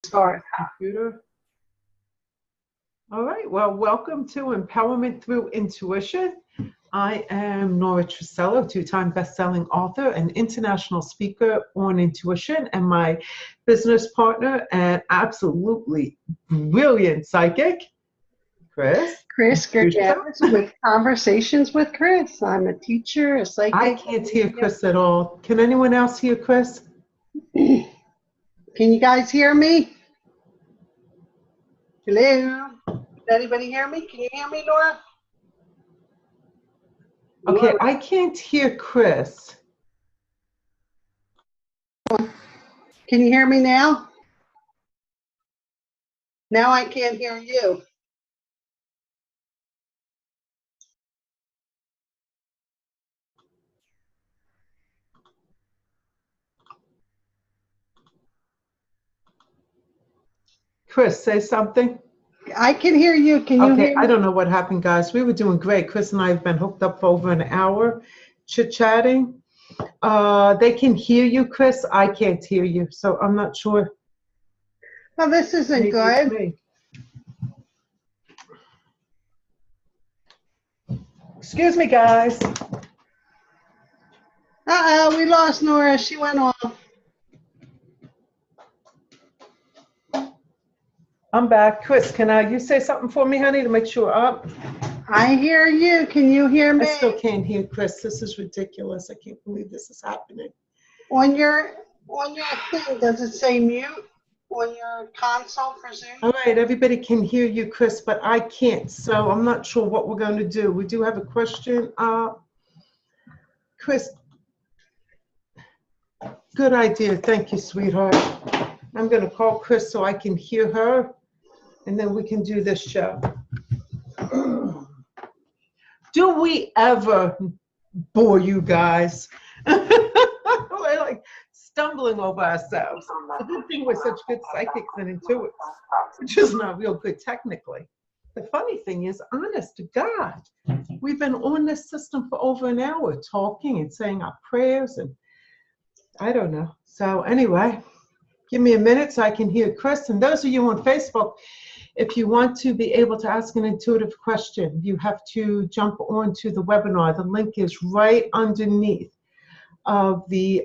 Start. Computer. All right, well, welcome to Empowerment Through Intuition. I am Nora Truscello, two-time best-selling author and international speaker on intuition, and my business partner and absolutely brilliant psychic, Chris. Chris Gurganus with Conversations with Chris. I'm a teacher, a psychic. I can't hear Chris at all. Can anyone else hear Chris? Can you guys hear me? Hello? Can anybody hear me? Can you hear me, Nora? Okay, I can't hear Chris. Can you hear me now? Now I can't hear you. Chris, say something. I can hear you. Can you hear me? I don't know what happened, guys. We were doing great. Chris and I have been hooked up for over an hour, chit-chatting. They can hear you, Chris. I can't hear you, so I'm not sure. Well, this isn't Maybe good. it's me. Excuse me, guys. Uh-oh, we lost Nora. She went off. I'm back. Chris, can you say something for me, honey, to make sure up? I hear you. Can you hear me? I still can't hear Chris. This is ridiculous. I can't believe this is happening. On your thing, does it say mute on your console for Zoom? All right, everybody can hear you, Chris, but I can't, so I'm not sure what we're going to do. We do have a question. Chris, good idea. Thank you, sweetheart. I'm going to call Chris so I can hear her, and then we can do this show. Do we ever bore you guys? We're like stumbling over ourselves. The good thing we're such good psychics and intuitives, which is not real good technically. The funny thing is, honest to God, we've been on this system for over an hour talking and saying our prayers, and I don't know. So anyway, give me a minute so I can hear Chris. And those of you on Facebook, if you want to be able to ask an intuitive question, you have to jump onto the webinar. The link is right underneath of the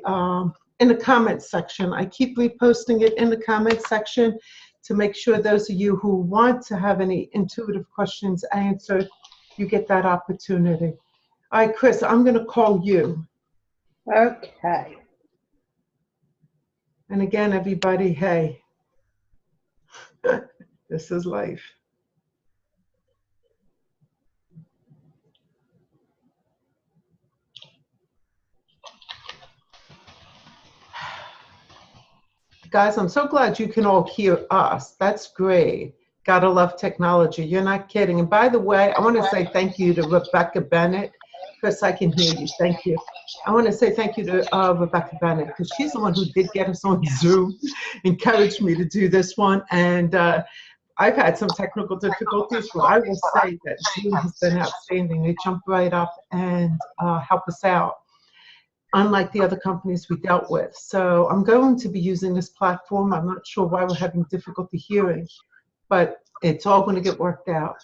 in the comments section. I keep reposting it in the comments section to make sure those of you who want to have any intuitive questions answered, you get that opportunity. All right, Chris, I'm going to call you. Okay. And again, everybody, hey, this is life. Guys, I'm so glad you can all hear us. That's great. Gotta love technology. You're not kidding. And by the way, I want to say thank you to Rebecca Bennett. Chris, I can hear you. Thank you. I want to say thank you to Rebecca Bennett, because she's the one who did get us on Zoom, encouraged me to do this one. And I've had some technical difficulties, but I will say that Zoom has been outstanding. They jump right up and help us out, unlike the other companies we dealt with. So I'm going to be using this platform. I'm not sure why we're having difficulty hearing, but it's all going to get worked out.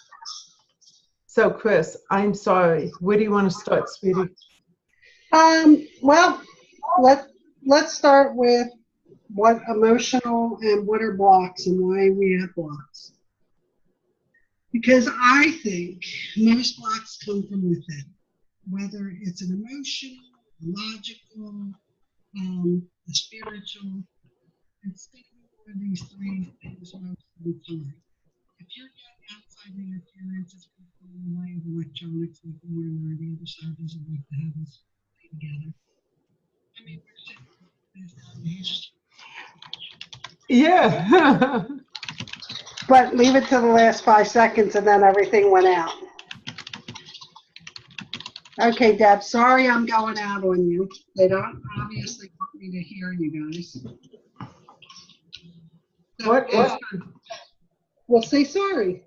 So Chris, I'm sorry. Where do you want to start, sweetie? Well, let's start with what emotional and what are blocks and why we have blocks. Because I think most blocks come from within, whether it's an emotional, logical, a spiritual. It's thinking of these three things most of the time. If you're getting outside interference, it's going to pull away of electronics like one or the other side doesn't like to have us play together. I mean, we're sitting Yeah. But leave it to the last 5 seconds and then everything went out. Okay, Deb, sorry I'm going out on you. They don't obviously want me to hear you guys. So, What? Well, say sorry.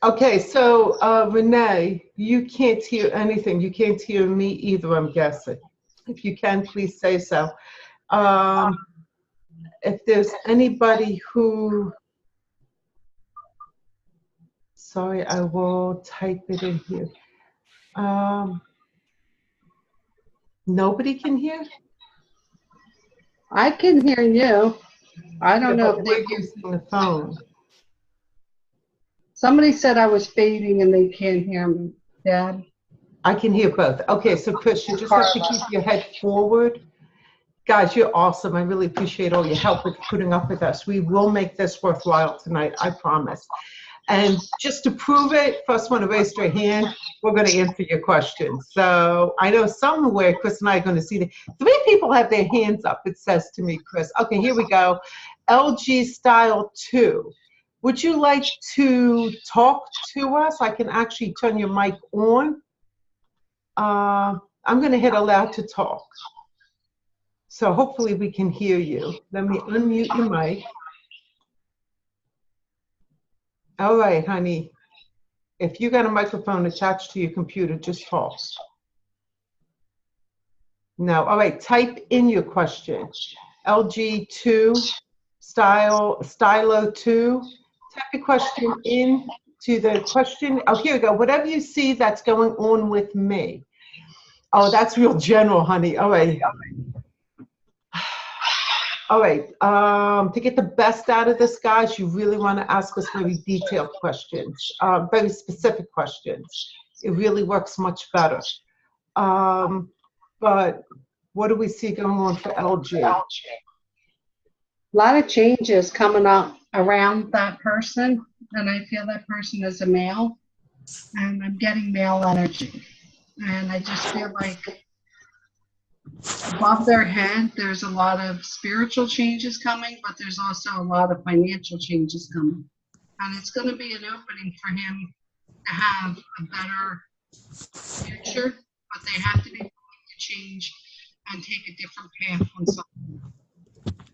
Okay, so Renee, you can't hear anything. You can't hear me either, I'm guessing. If you can, please say so. if there's anybody who, sorry, I will type it in here. Nobody can hear? I can hear you. I don't know But if we're they can. using the phone. Somebody said I was fading and they can't hear me. Dad? I can hear both. Okay, so Chris, you just have to keep your head forward. Guys, you're awesome. I really appreciate all your help with putting up with us. We will make this worthwhile tonight, I promise. And just to prove it, first one to raise their hand, we're going to answer your questions. So I know somewhere Chris and I are going to see the 3 people have their hands up, it says to me, Chris. Okay, here we go. LG Style 2. Would you like to talk to us? I can actually turn your mic on. I'm going to hit allow to talk. So hopefully we can hear you. Let me unmute your mic. All right, honey. If you got a microphone attached to your computer, just talk. No. All right, type in your question. LG2, Stylo 2. Type your question into the question. Oh, here we go. Whatever you see that's going on with me. Oh, that's real general, honey. All right. All right. To get the best out of this, guys, you really want to ask us very detailed questions, very specific questions. It really works much better. But what do we see going on for LG? A lot of changes coming up around that person, and I feel that person is a male, and I'm getting male energy. And I just feel like above their head, there's a lot of spiritual changes coming, but there's also a lot of financial changes coming. And it's going to be an opening for him to have a better future, but they have to be willing to change and take a different path on something.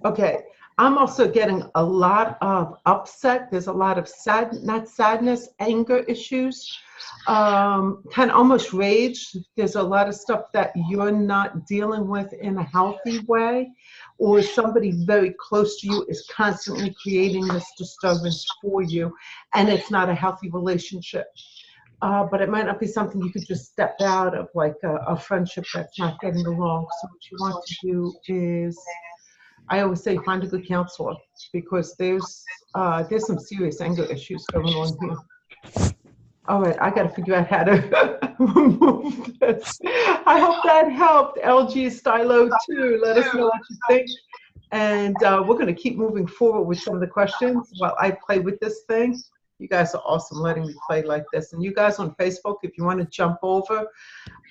Okay. I'm also getting a lot of upset. There's a lot of not sadness, anger issues, kind of almost rage. There's a lot of stuff that you're not dealing with in a healthy way, or somebody very close to you is constantly creating this disturbance for you, and it's not a healthy relationship. But it might not be something you could just step out of, like a friendship that's not getting along. So what you want to do is, I always say, find a good counselor, because there's some serious anger issues going on here. All right, I got to figure out how to remove this. I hope that helped. LG Stylo 2. Let us know what you think. And we're going to keep moving forward with some of the questions while I play with this thing. You guys are awesome letting me play like this. And you guys on Facebook, if you want to jump over,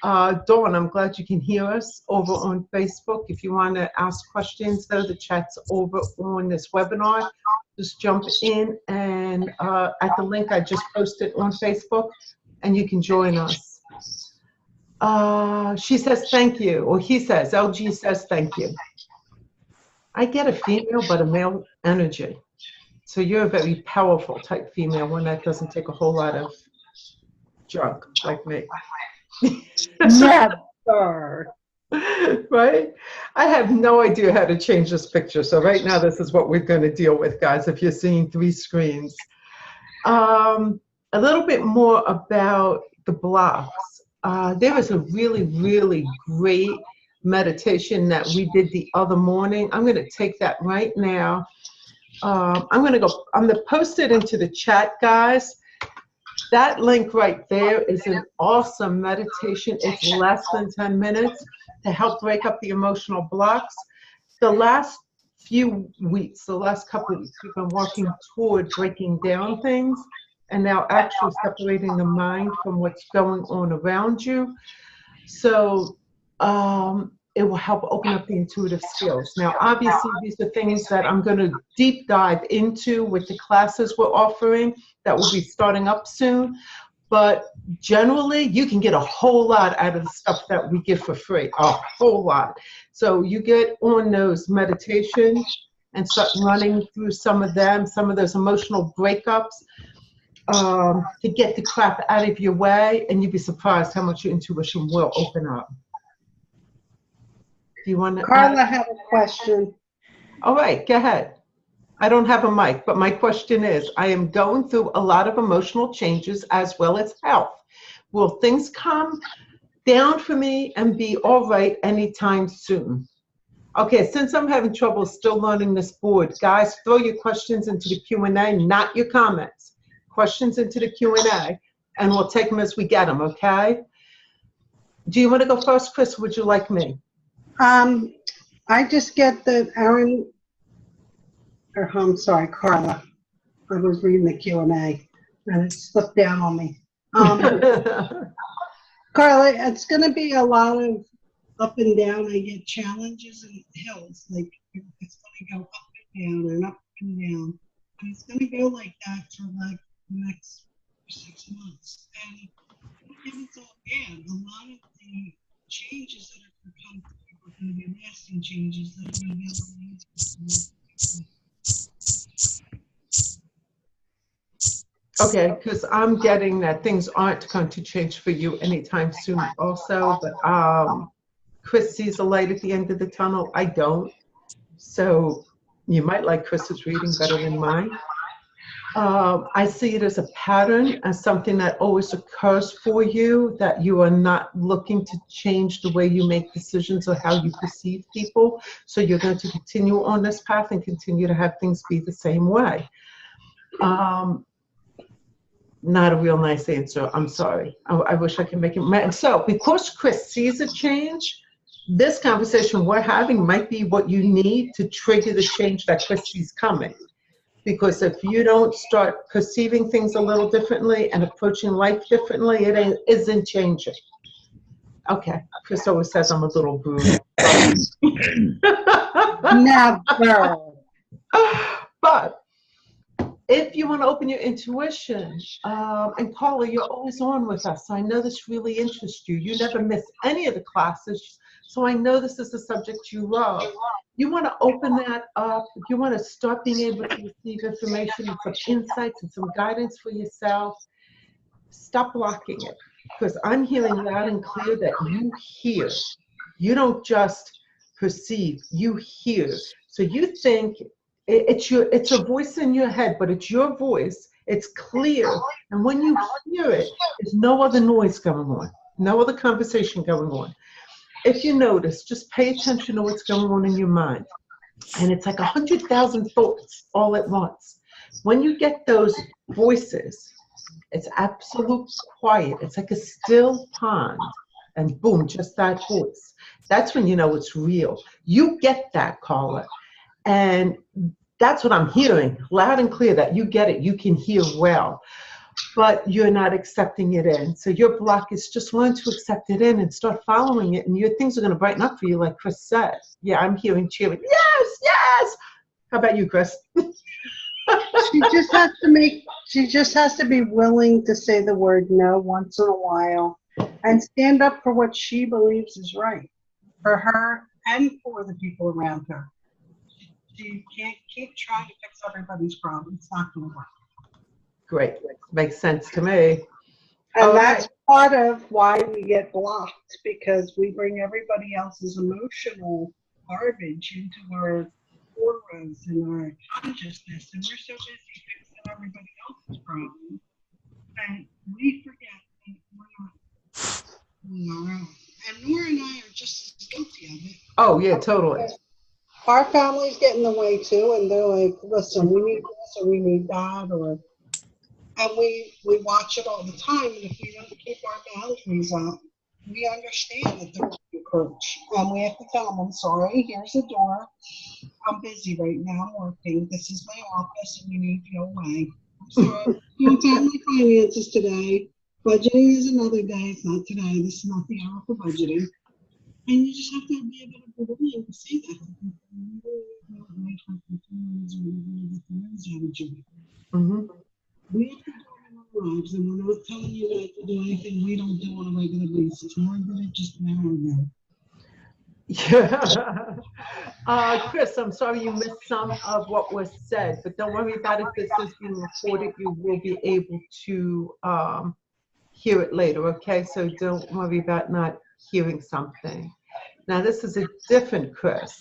Dawn, I'm glad you can hear us over on Facebook. If you want to ask questions, though, the chat's over on this webinar. Just jump in and at the link I just posted on Facebook, and you can join us. She says thank you, or he says, LG says thank you. I get a female but a male energy. So you're a very powerful type female, one that doesn't take a whole lot of junk like me. Never. Right? I have no idea how to change this picture. So right now, this is what we're going to deal with, guys, if you're seeing 3 screens. A little bit more about the blocks. There was a really, really great meditation that we did the other morning. I'm going to take that right now. I'm going to post it into the chat, guys. That link right there is an awesome meditation. It's less than 10 minutes to help break up the emotional blocks. The last few weeks, the last couple of weeks, we've been working toward breaking down things and now actually separating the mind from what's going on around you. So it will help open up the intuitive skills. Now, obviously, these are things that I'm going to deep dive into with the classes we're offering that will be starting up soon. But generally, you can get a whole lot out of the stuff that we give for free, a whole lot. So you get on those meditations and start running through some of them, some of those emotional breakups, to get the crap out of your way, and you'd be surprised how much your intuition will open up. Do you want to Carla had a question. All right, go ahead. I don't have a mic, but my question is, I am going through a lot of emotional changes as well as health. Will things come down for me and be all right anytime soon? Okay, since I'm having trouble still learning this board, guys, throw your questions into the Q&A, not your comments. Questions into the Q&A, and we'll take them as we get them, okay? Do you want to go first, Chris, or would you like me? I just get that Aaron, or I'm sorry, Carla. I was reading the Q&A and it slipped down on me. Carla, it's going to be a lot of up and down. I get challenges and hills. Like it's going to go up and down and up and down. And it's going to go like that for like the next 6 months. And it's all bad. A lot of the changes that are going to come through are going to be lasting changes that are going to be able to. Okay, because I'm getting that things aren't going to change for you anytime soon also, but Chris sees a light at the end of the tunnel. I don't. So you might like Chris's reading better than mine. I see it as a pattern, as something that always occurs for you, that you are not looking to change the way you make decisions or how you perceive people. So you're going to continue on this path and continue to have things be the same way. Not a real nice answer. I'm sorry. I wish I could make it. So because Chris sees a change, this conversation we're having might be what you need to trigger the change that Chris sees coming. Because if you don't start perceiving things a little differently and approaching life differently, it isn't changing. Okay. Chris always says I'm a little brutal. Never. But if you want to open your intuition, and Paula, you're always on with us, so I know this really interests you. You never miss any of the classes, so I know this is the subject you love. You want to open that up. You want to start being able to receive information and some insights and some guidance for yourself. Stop blocking it, because I'm hearing loud and clear that you hear. You don't just perceive, you hear. So you think it's a voice in your head, but it's your voice. It's clear. And when you hear it, there's no other noise going on, no other conversation going on. If you notice, just pay attention to what's going on in your mind. And it's like 100,000 thoughts all at once. When you get those voices, it's absolute quiet. It's like a still pond. And boom, just that voice. That's when you know it's real. You get that, Carla. And that's what I'm hearing, loud and clear, that you get it. You can hear well, but you're not accepting it in. So your block is just learn to accept it in and start following it, and your things are going to brighten up for you, like Chris said. Yeah, I'm hearing cheering. Yes, yes. How about you, Chris? She just has to be willing to say the word no once in a while and stand up for what she believes is right for her and for the people around her. You can't keep trying to fix everybody's problem. It's not going to work. Great. Makes sense to me. And that's part of why we get blocked, because we bring everybody else's emotional garbage into our auras and our consciousness, and we're so busy fixing everybody else's problem, and we forget that we're not on our own. And Nora and I are just as guilty of it. Oh, yeah, totally. Our families get in the way too, and they're like, listen, we need this or we need that, and we watch it all the time, and if we don't keep our boundaries up, we understand that they're being coach, and we have to tell them, I'm sorry, here's the door, I'm busy right now, I'm working, this is my office, and you need to go away. I'm sorry, don't have my finances today, budgeting is another day, it's not today, this is not the hour for budgeting. And you just have to be able to be willing to say that. Mm-hmm. We have to do it in our lives, and we're not telling you not to do anything we don't do on a regular basis. More than it just an hour ago. Yeah. Chris, I'm sorry you missed some of what was said, but don't worry about it. This is being recorded. You will be able to hear it later, okay? So don't worry about not hearing something. Now, this is a different Chris.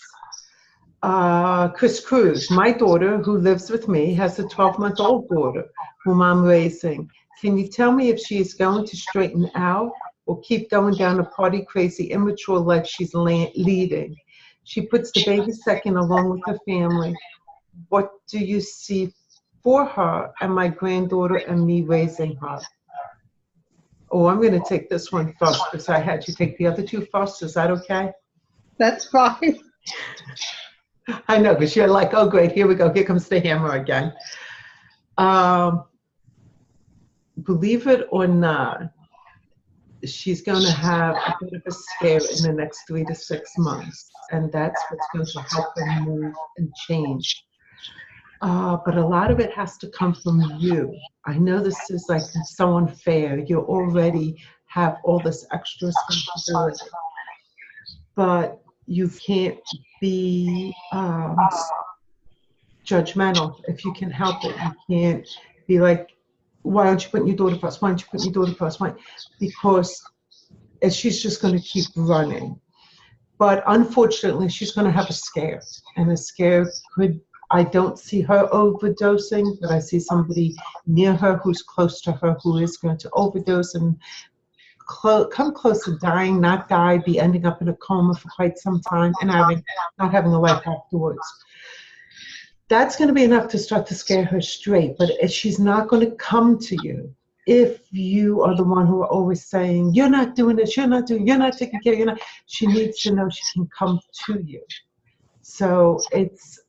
Chris Cruz, my daughter who lives with me has a 12-month-old daughter whom I'm raising. Can you tell me if she is going to straighten out or keep going down a party crazy, immature life she's leading? She puts the baby second along with her family. What do you see for her and my granddaughter and me raising her? Oh, I'm going to take this one first because I had you take the other two first. Is that okay? That's fine. I know, because you're like, oh, great, here we go. Here comes the hammer again. Believe it or not, she's going to have a bit of a scare in the next 3 to 6 months. And that's what's going to help her move and change. But a lot of it has to come from you. I know this is like so unfair. You already have all this extra responsibility. But you can't be judgmental if you can help it. You can't be like, why aren't you putting your daughter first? Why aren't you putting your daughter first? Why? Because she's just going to keep running. But unfortunately, she's going to have a scare. And a scare could, I don't see her overdosing, but I see somebody near her who's close to her who is going to overdose and come close to dying, not die, be ending up in a coma for quite some time and not having a life afterwards. That's going to be enough to start to scare her straight, but she's not going to come to you if you are the one who are always saying, you're not doing this, you're not taking care, she needs to know she can come to you. So it's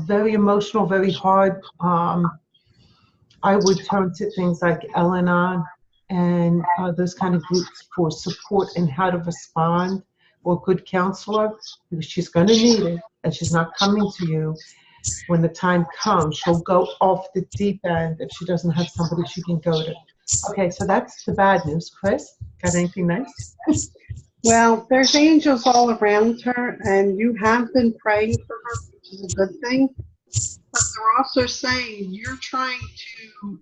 very emotional, very hard. I would turn to things like Al-Anon and those kind of groups for support and how to respond, or a good counselor, because she's going to need it, and she's not coming to you. When the time comes, she'll go off the deep end if she doesn't have somebody she can go to. Okay, so that's the bad news. Chris, got anything nice? Well, there's angels all around her, and you have been praying for her, which is a good thing. But they're also saying you're trying to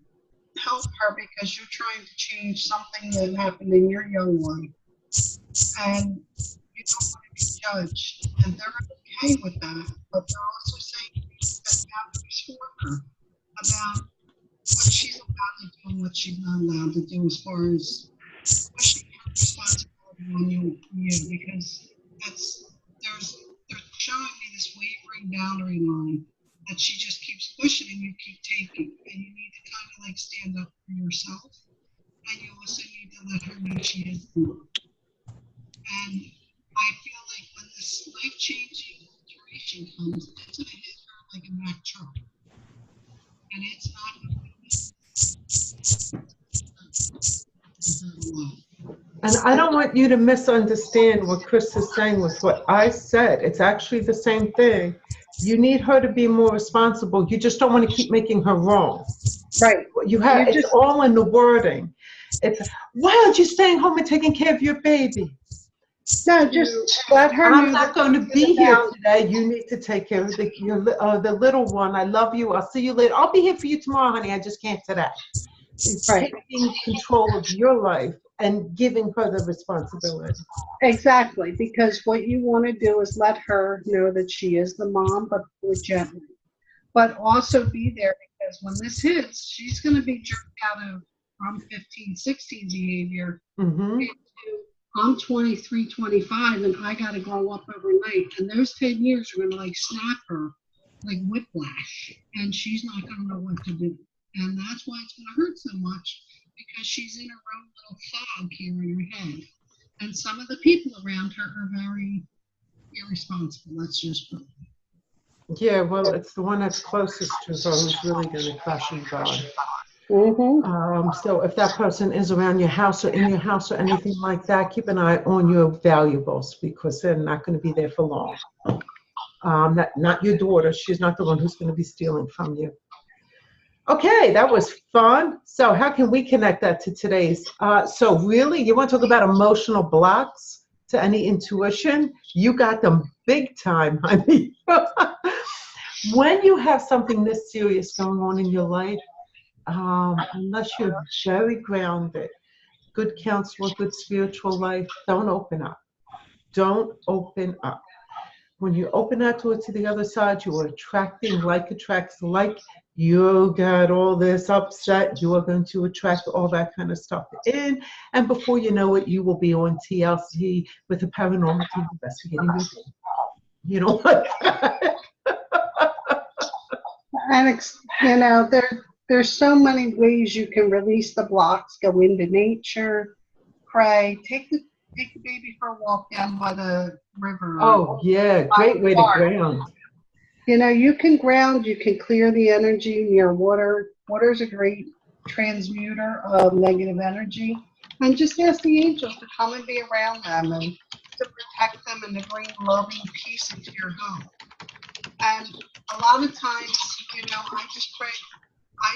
help her because you're trying to change something that happened in your young life. And you don't want to be judged. And they're okay with that. But they're also saying you need to set boundaries for her about what she's allowed to do and what she's not allowed to do, as far as pushing her responsibility on you, because they're showing me this wavering boundary line that she just keeps pushing and you keep taking, and you need to kind of like stand up for yourself, and you also need to let her know she is the mom. And I feel like when this life-changing alteration comes, it's going to hit her like a Mack truck, and it's not going to And I don't want you to misunderstand what Chris is saying with what I said. It's actually the same thing. You need her to be more responsible. You just don't want to keep making her wrong. right. It's all in the wording. It's, why aren't you staying home and taking care of your baby? No, just let her know. I'm not going to be here today. You need to take care of the little one. I love you. I'll see you later. I'll be here for you tomorrow, honey. I just can't today. It's right. Taking control of your life and giving her the responsibility. Exactly, because what you want to do is let her know that she is the mom, but do it gently. But also be there, because when this hits, she's going to be jerked out of from 15, 16 behavior into I'm 23, 25, and I got to grow up overnight. And those 10 years are going to like snap her like whiplash, and she's not going to know what to do. And that's why it's going to hurt so much, because she's in her own little fog here in her head. And some of the people around her are very irresponsible. Let's just put it. Yeah, well, it's the one that's closest to her who's really going to crush and burn. So if that person is around your house or in your house or anything like that, keep an eye on your valuables, because they're not going to be there for long. Not your daughter. She's not the one who's going to be stealing from you. Okay, that was fun. So how can we connect that to today's? So really, you want to talk about emotional blocks to any intuition? You got them big time, honey. When you have something this serious going on in your life, unless you're very grounded, good counselor, good spiritual life, don't open up. Don't open up. when you open that door to the other side, you are attracting like attracts like. You got all this upset, you are going to attract all that kind of stuff in. And before you know it, you will be on TLC with a paranormal team investigating your thing. You know what? And you know, there's so many ways you can release the blocks. Go into nature, pray, take the baby for a walk down by the river. Oh yeah, great way to ground. You know, you can ground, you can clear the energy near water. Water is a great transmuter of negative energy. And just ask the angels to come and be around them and to protect them and to bring love and peace into your home. And a lot of times, you know, I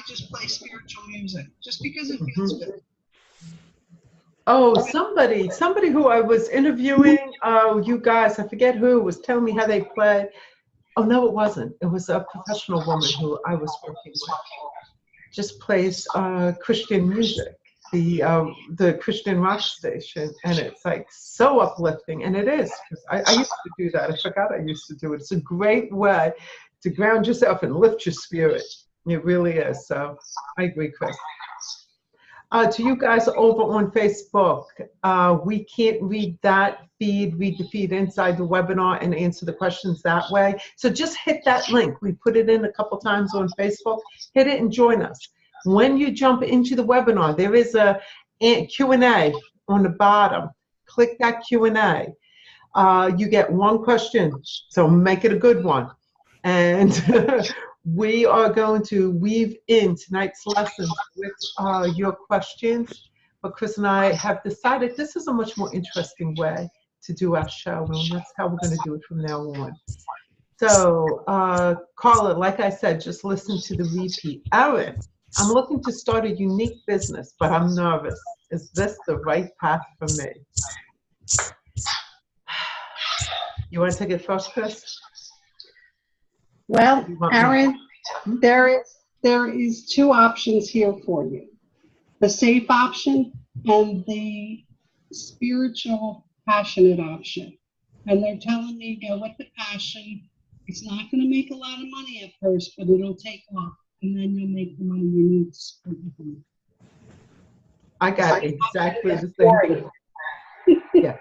just play spiritual music just because it feels good. Oh, somebody who I was interviewing, you guys, I forget who, was telling me how they play. Oh, no, it wasn't. It was a professional woman who I was working with. Just plays Christian music, the Christian rock station, and it's like so uplifting, and it is. Because I used to do that. I forgot I used to do it. It's a great way to ground yourself and lift your spirit. It really is. So I agree, Chris. To you guys over on Facebook, we can't read that feed, read the feed inside the webinar and answer the questions that way. So just hit that link. We put it in a couple times on Facebook. Hit it and join us. When you jump into the webinar, there is a Q&A on the bottom. Click that Q&A. You get one question, so make it a good one. And we are going to weave in tonight's lessons with your questions. But Chris and I have decided this is a much more interesting way to do our show, and that's how we're going to do it from now on. So, Carla, like I said, just listen to the repeat. Aaron, I'm looking to start a unique business, but I'm nervous. Is this the right path for me? You want to take it first, Chris? Well, Aaron, there is two options here for you. The safe option and the spiritual, passionate option. And they're telling me go with the passion. It's not going to make a lot of money at first, but it'll take off. And then you'll make the money you need to support your family. I got exactly the same thing. Yeah.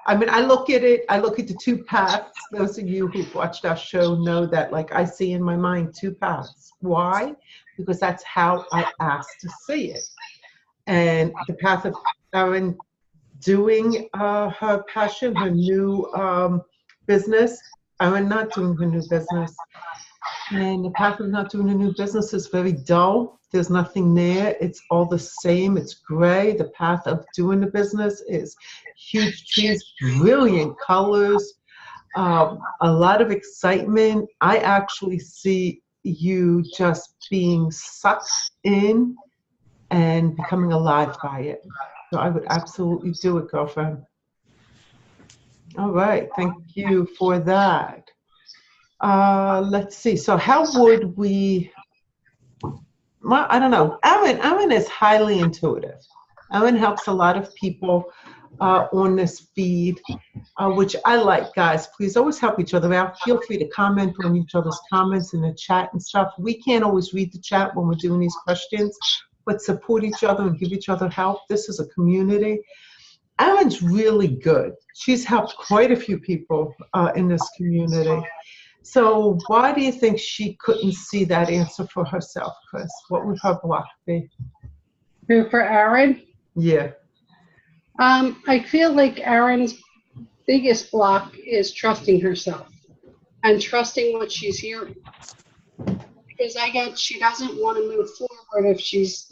I mean, I look at the two paths. Those of you who've watched our show know that, like, I see in my mind two paths. Why? Because that's how I asked to see it. And the path of Erin doing her passion, her new business, Erin not doing her new business. And the path of not doing a new business is very dull. There's nothing there. It's all the same. It's gray. The path of doing the business is huge trees, brilliant colors, a lot of excitement. I actually see you just being sucked in and becoming alive by it. So I would absolutely do it, girlfriend. All right. Thank you for that. Let's see. So how would we, well, I don't know. Erin is highly intuitive. Erin helps a lot of people on this feed, which I like, guys. Please always help each other out. Feel free to comment on each other's comments in the chat and stuff. We can't always read the chat when we're doing these questions, but support each other and give each other help. This is a community. Erin's really good. She's helped quite a few people in this community. So why do you think she couldn't see that answer for herself, Chris? What would her block be? Who, for Erin? Yeah. I feel like Erin's biggest block is trusting herself and trusting what she's hearing. Because I get she doesn't want to move forward if she's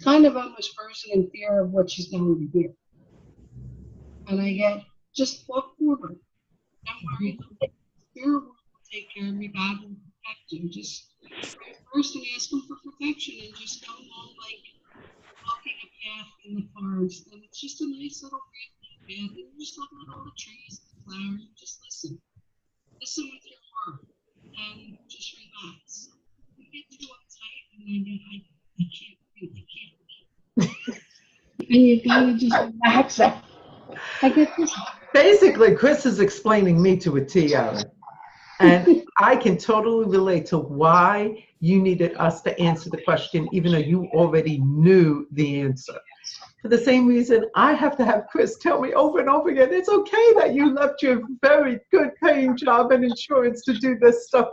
kind of almost frozen in fear of what she's going to hear. And I get, just walk forward. Don't worry. Spirit will take care of you. God will protect you. Just pray first and ask Him for protection, and just go along like walking a path in the forest. And it's just a nice little path, and you just look at all the trees, the flowers, and just listen. Listen with your heart, and just relax. You get too uptight, and then I can't breathe. And you gotta just relax. I get this. Basically, Chris is explaining me to a T, Aaron. And I can totally relate to why you needed us to answer the question, even though you already knew the answer. For the same reason, I have to have Chris tell me over and over again, it's okay that you left your very good paying job and insurance to do this stuff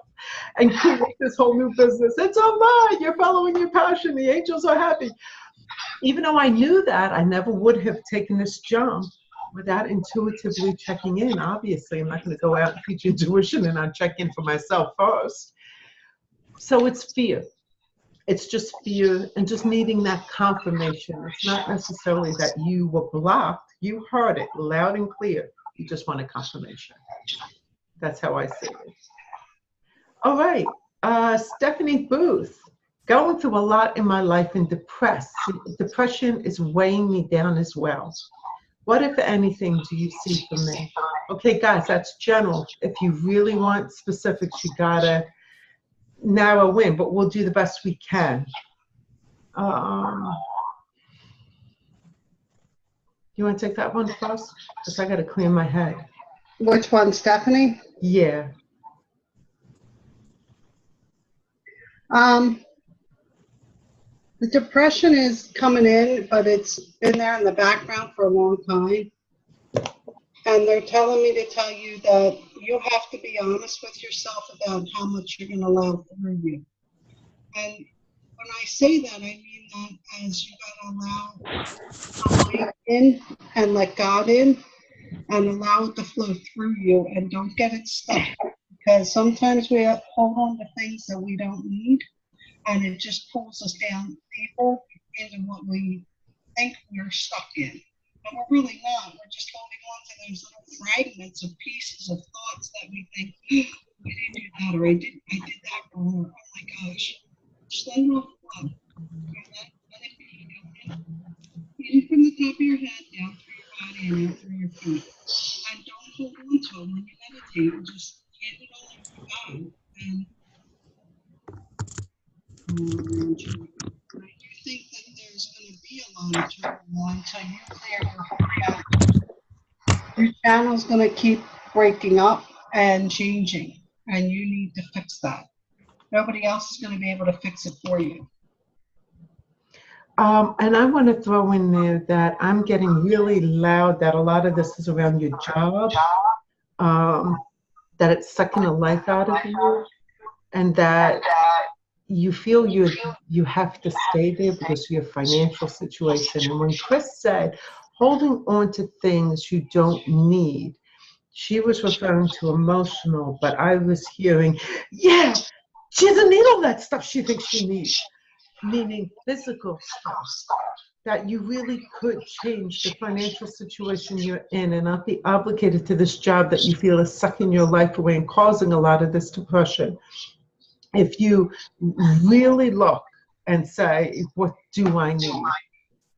and create this whole new business. It's all right. You're following your passion. The angels are happy. Even though I knew that, I never would have taken this jump without intuitively checking in. Obviously, I'm not going to go out and teach intuition and not check in for myself first. So it's fear. It's just fear and just needing that confirmation. It's not necessarily that you were blocked. You heard it loud and clear. You just want a confirmation. That's how I see it. All right. Stephanie Booth. Going through a lot in my life and depressed. Depression is weighing me down as well. What, if anything, do you see for me? Okay, guys, that's general. If you really want specifics, you gotta narrow in, but we'll do the best we can. You want to take that one first? Because I gotta clear my head. Which one, Stephanie? Yeah. The depression is coming in, but it's been there in the background for a long time. And they're telling me to tell you that you have to be honest with yourself about how much you're going to allow through you. And when I say that, I mean that as you got to allow light in and let God in and allow it to flow through you and don't get it stuck. Because sometimes we hold on to things that we don't need. And it just pulls us down deeper into what we think we're stuck in. But we're really not. We're just holding on to those little fragments of pieces of thoughts that we think, oh, I didn't do that, or I did that wrong, or oh my gosh. Just let it all flow. Let it be. In from the top of your head, down through your body, and out through your feet. And don't hold on to it when you meditate. Just hand it all over to God. And I do think that there's going to be a lot of turmoil until you clear your whole channel. Your channel's going to keep breaking up and changing, and you need to fix that. Nobody else is going to be able to fix it for you. And I want to throw in there that I'm getting really loud that a lot of this is around your job, that it's sucking the life out of you, and that you feel you have to stay there because of your financial situation. And when Chris said holding on to things you don't need, she was referring to emotional, but I was hearing, yeah, she doesn't need all that stuff she thinks she needs, meaning physical stuff, that you really could change the financial situation you're in and not be obligated to this job that you feel is sucking your life away and causing a lot of this depression. If you really look and say, what do I need?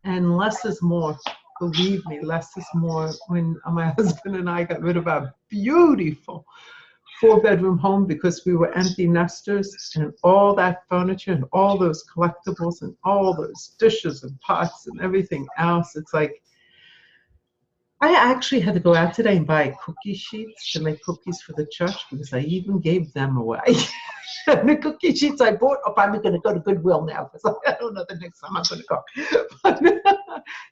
And less is more. Believe me, less is more. When my husband and I got rid of our beautiful 4-bedroom home because we were empty nesters, and all that furniture and all those collectibles and all those dishes and pots and everything else, it's like, I actually had to go out today and buy cookie sheets to make cookies for the church because I even gave them away. The cookie sheets I bought, I'm probably going to go to Goodwill now because I don't know the next time I'm going to go. But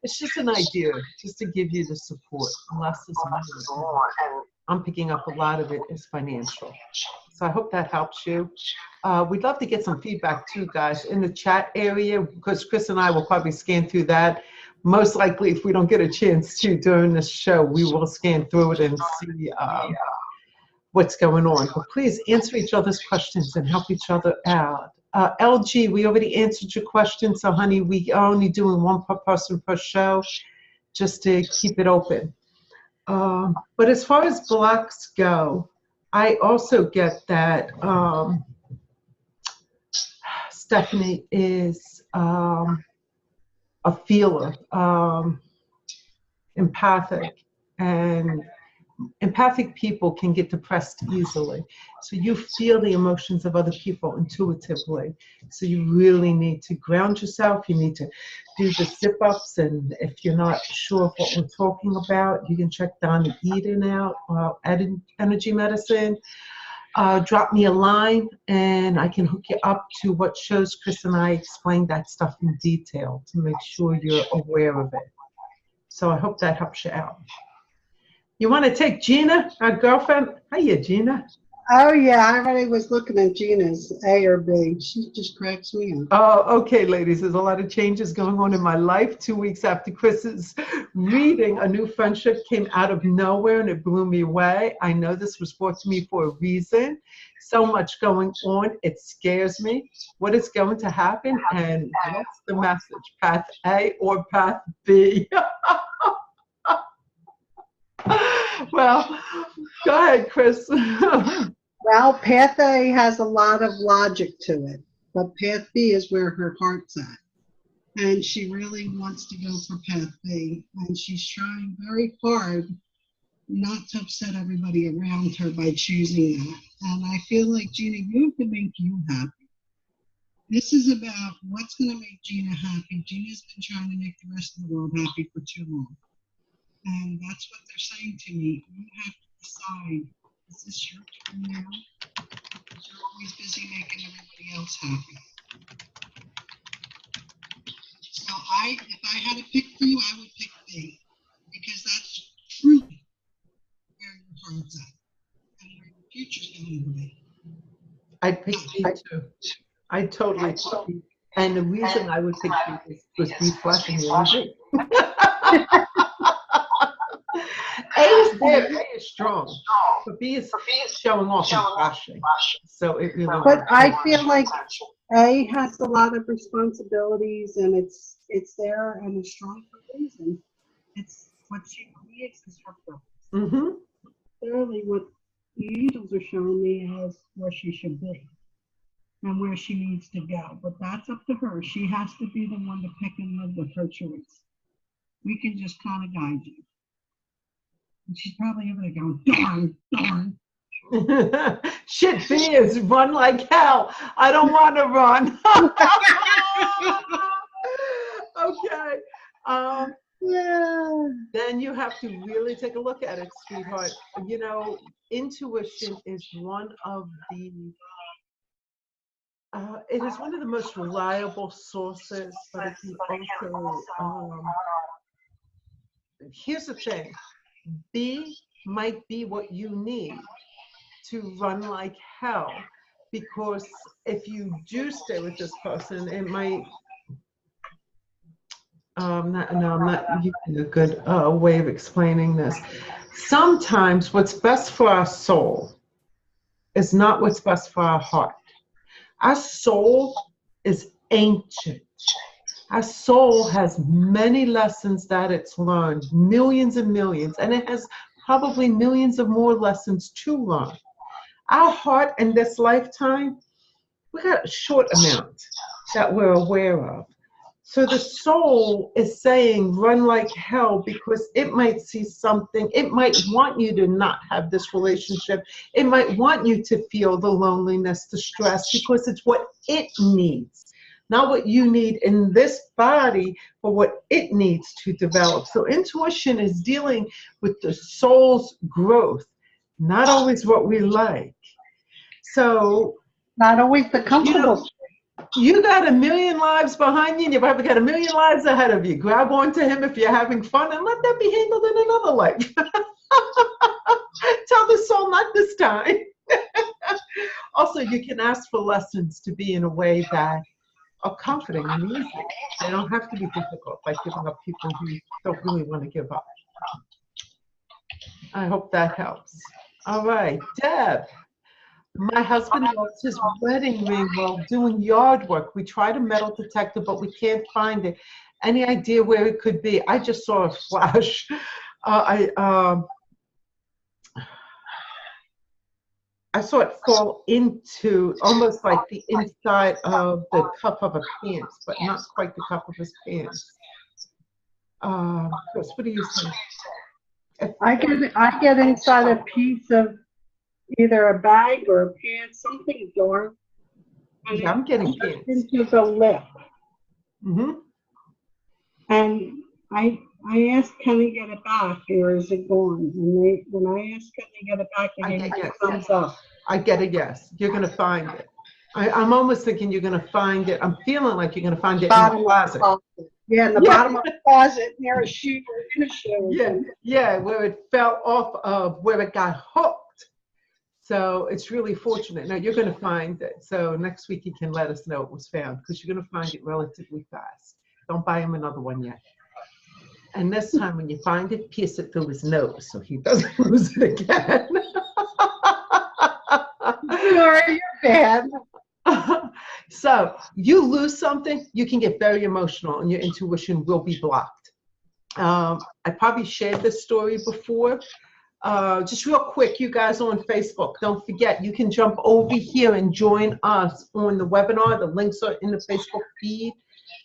it's just an idea, just to give you the support. Less is more. I'm picking up a lot of it is financial. So I hope that helps you. We'd love to get some feedback too, guys, in the chat area, because Chris and I will probably scan through that. Most likely, if we don't get a chance to during this show, we will scan through it and see what's going on. But please answer each other's questions and help each other out. LG, we already answered your question, so honey, we are only doing one per person per show, just to keep it open. But as far as blocks go, I also get that Stephanie is a feeler, empathic, and empathic people can get depressed easily. So you feel the emotions of other people intuitively. So you really need to ground yourself. You need to do the sit-ups. And if you're not sure of what we're talking about, you can check Donna Eden out, energy medicine. Drop me a line and I can hook you up to what shows Chris and I explain that stuff in detail to make sure you're aware of it. So I hope that helps you out. You want to take Gina, our girlfriend? Hiya, Gina. Oh, yeah, I already was looking at Gina's A or B. She just cracks me up. Oh, okay, ladies. There's a lot of changes going on in my life. 2 weeks after Chris's reading, a new friendship came out of nowhere and it blew me away. I know this was brought to me for a reason. So much going on. It scares me. What is going to happen? And what's the message? Path A or path B? Well, go ahead, Chris. Well, Path A has a lot of logic to it, but Path B is where her heart's at. And she really wants to go for Path B, and she's trying very hard not to upset everybody around her by choosing that. And I feel like, Gina, you have to make you happy. This is about what's going to make Gina happy. Gina's been trying to make the rest of the world happy for too long. And that's what they're saying to me. You have to decide, is this your turn now? Because you're always busy making everybody else happy. So if I had to pick for you, I would pick B. Because that's truly where your heart's at. And where your future's going to be. I'd pick B too. I totally pick B. And the reason I would pick B is because B flashing really big. A is there, A is strong, but B is showing off and flashing. So it really. But I feel like A has a lot of responsibilities, and it's there and it's strong for a reason. It's what she creates is her purpose. Mm-hmm. Clearly, what the angels are showing me is where she should be and where she needs to go. But that's up to her. She has to be the one to pick and live with her choice. We can just kind of guide you. And she's probably over there going, darn. Shit, B is run like hell. I don't want to run. Okay. Yeah. Then you have to really take a look at it, sweetheart. You know, intuition is one of the it is one of the most reliable sources, but it can also here's the thing. B might be what you need to run like hell, because if you do stay with this person, it might I'm not using a good way of explaining this. Sometimes what's best for our soul is not what's best for our heart. Our soul is ancient. Our soul has many lessons that it's learned, millions and millions, and it has probably millions of more lessons to learn. Our heart in this lifetime, we got a short amount that we're aware of. So the soul is saying run like hell because it might see something. It might want you to not have this relationship. It might want you to feel the loneliness, the stress, because it's what it needs. Not what you need in this body, but what it needs to develop. So intuition is dealing with the soul's growth, not always what we like. So not always the comfortable. You got a million lives behind you, and you've probably got a million lives ahead of you. Grab onto him if you're having fun, and let that be handled in another life. Tell the soul not this time. Also, you can ask for lessons to be in a way that are comforting and easy. They don't have to be difficult, like giving up people who don't really want to give up. I hope that helps. All right, Deb. My husband lost his wedding ring while doing yard work. We tried a metal detector, but we can't find it. Any idea where it could be? I just saw a flash. I saw it fall into almost like the inside of the cuff of a pants, but not quite the cuff of his pants. Chris, what do you think? I get inside a piece of either a bag or a pants, something dark, and Yeah, I'm getting pants. into the lip. Mm-hmm. And I asked, can I get it back, or is it gone? And when I asked, can I get it back, they gave me a thumbs up. I get a yes. You're going to find it. I'm almost thinking you're going to find it. I'm feeling like you're going to find it in the closet. Yeah, in the bottom of the closet near a shoe or in a shoe. Yeah, where it fell off of where it got hooked. So it's really fortunate. No, you're going to find it. So next week you can let us know it was found, because you're going to find it relatively fast. Don't buy him another one yet. And this time when you find it, pierce it through his nose so he doesn't lose it again. Nora, you're bad. So you lose something, you can get very emotional and your intuition will be blocked. I probably shared this story before. Just real quick, you guys on Facebook, don't forget, you can jump over here and join us on the webinar. The links are in the Facebook feed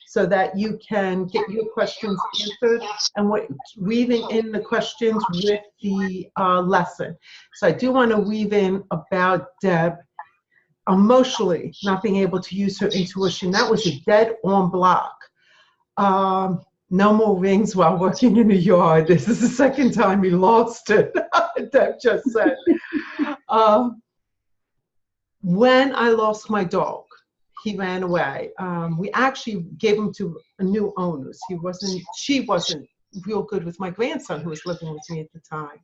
so that you can get your questions answered, and we're weaving in the questions with the lesson. So I do want to weave in about Deb emotionally not being able to use her intuition. That was a dead on block. No more rings while working in the yard. This is the second time he lost it. Deb just said. When I lost my dog, he ran away. We actually gave him to a new owners. She wasn't real good with my grandson who was living with me at the time.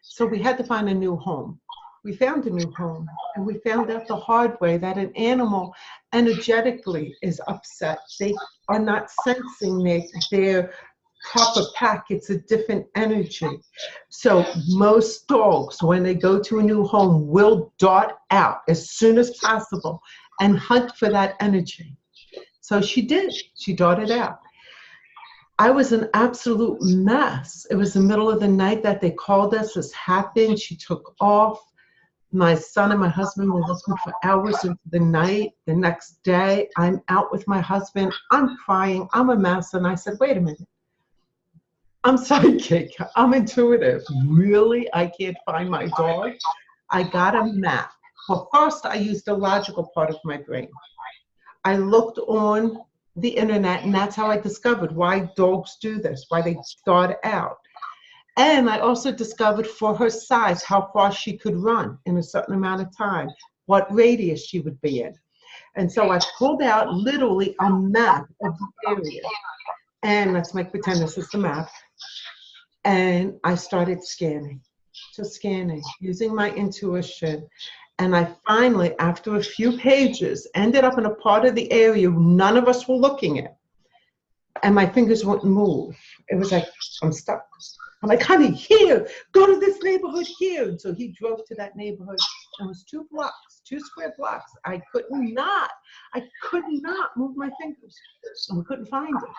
So we had to find a new home. We found a new home, and we found out the hard way that an animal energetically is upset. They are not sensing their proper pack. It's a different energy. So most dogs, when they go to a new home, will dart out as soon as possible and hunt for that energy. So she did. She darted out. I was an absolute mess. It was the middle of the night that they called us. This happened. She took off. My son and my husband were looking for hours into the night. The next day, I'm out with my husband. I'm crying. I'm a mess. And I said, wait a minute. I'm psychic. I'm intuitive. Really? I can't find my dog? I got a map. Well, first, I used the logical part of my brain. I looked on the internet, and that's how I discovered why dogs do this, why they start out. And I also discovered for her size how far she could run in a certain amount of time, what radius she would be in. And so I pulled out literally a map of the area. And let's pretend this is the map. And I started scanning, just scanning, using my intuition. And I finally, after a few pages, ended up in a part of the area none of us were looking at. And my fingers wouldn't move. It was like, I'm stuck. I'm like, honey, here, go to this neighborhood here. And so he drove to that neighborhood. It was 2 blocks, 2 square blocks. I could not move my fingers. And we couldn't find it.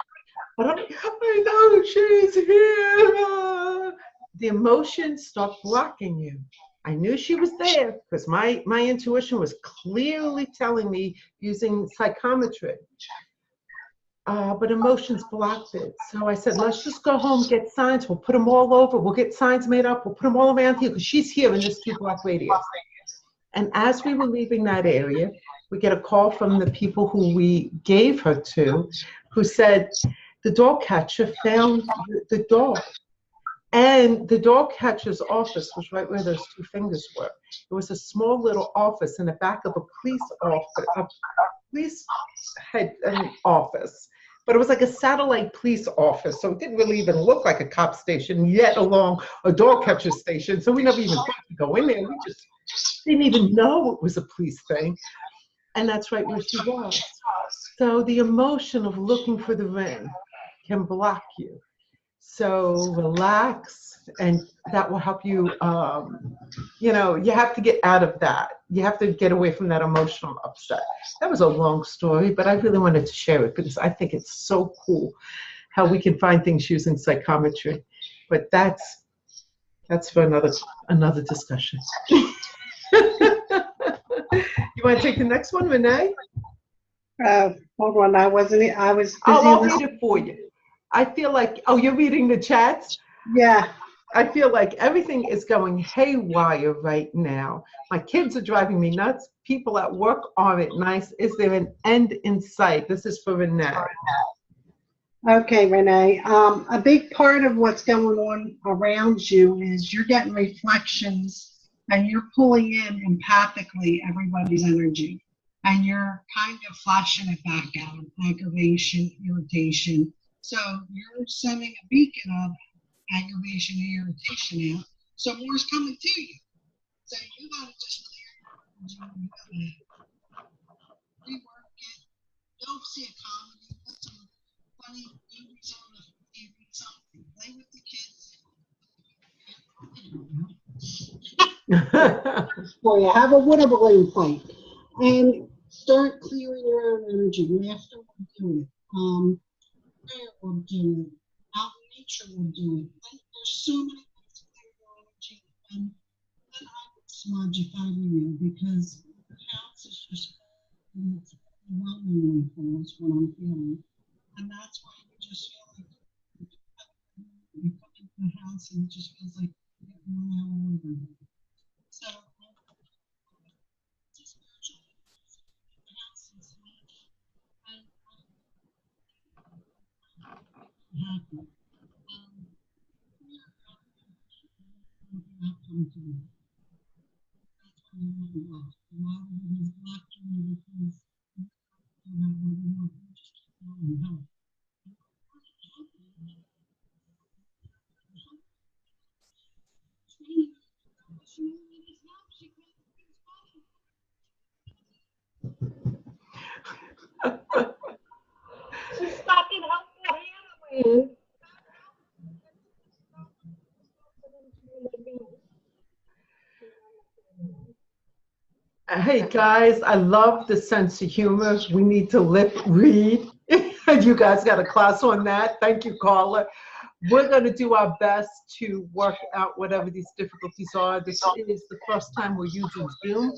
But I know she's here. The emotions start blocking you. I knew she was there because my intuition was clearly telling me using psychometry. But emotions blocked it. So I said, let's just go home, get signs. We'll put them all over. We'll get signs made up. We'll put them all around here because she's here in this 2-block radius. And as we were leaving that area, we get a call from the people who we gave her to, who said the dog catcher found the dog. And the dog catcher's office was right where those 2 fingers were. It was a small little office in the back of a police office, a police head office. But it was like a satellite police office, so it didn't really even look like a cop station, yet along a dog catcher station. So we never even thought to go in there. We just didn't even know it was a police thing. And that's right where she was. So the emotion of looking for the ring can block you. So relax, and that will help you, you have to get out of that. You have to get away from that emotional upset. That was a long story, but I really wanted to share it because I think it's so cool how we can find things using psychometry. But that's for another discussion. You want to take the next one, Renee? Hold on, I was busy. I'll read it for you. I feel like, you're reading the chats? Yeah. I feel like everything is going haywire right now. My kids are driving me nuts. People at work aren't nice. Is there an end in sight? This is for Renee. Okay, Renee. A big part of what's going on around you is you're getting reflections and you're pulling in empathically everybody's energy. And you're kind of flashing it back out, aggravation, irritation. So you're sending a beacon of aggravation and irritation out. So more is coming to you. So you gotta just clear your energy. Rework it. Go see a comedy. Put some funny movies on the TV, something. Play with the kids. Well, you have a water balloon fight. And start clearing your own energy. Laughter will do it. Prayer will do it. Out in nature will do it. And there's so many ways to clear your energy. And then I would smudge if I were you, because the house is just overwhelmingly full is what I'm feeling. And that's why you just feel like you come into the house and it just feels like you get 1 hour over. So just the house and smudge and happy. Not come to me. That's why you really love. A lot of it is left to me because you know what you want. You just keep going help. She's fucking helping handling. Hey guys, I love the sense of humor. We need to lip read. You guys got a class on that. Thank you, Carla. We're going to do our best to work out whatever these difficulties are. This is the first time we're using Zoom.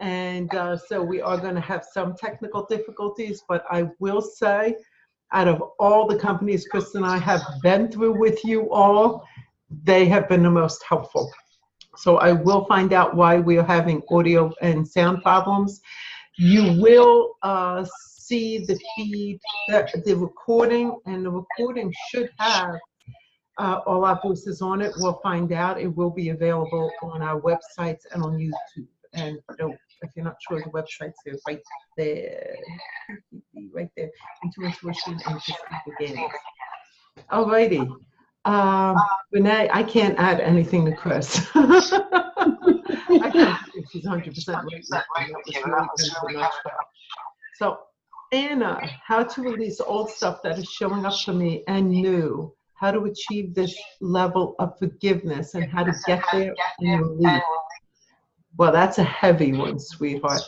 And so we are going to have some technical difficulties, but I will say, out of all the companies Chris and I have been through with you all, they have been the most helpful. So I will find out why we are having audio and sound problems. You will see the feed, the recording, and the recording should have all our voices on it. We'll find out. It will be available on our websites and on YouTube. And if you're not sure, the websites are right there. Right there. Intuition and Christine Gurganus. Alrighty. Renee, I can't add anything to Chris. I can't think she's 100% right. So, Anna, how to release old stuff that is showing up for me and new. How to achieve this level of forgiveness and how to get there and release. Well, that's a heavy one, sweetheart.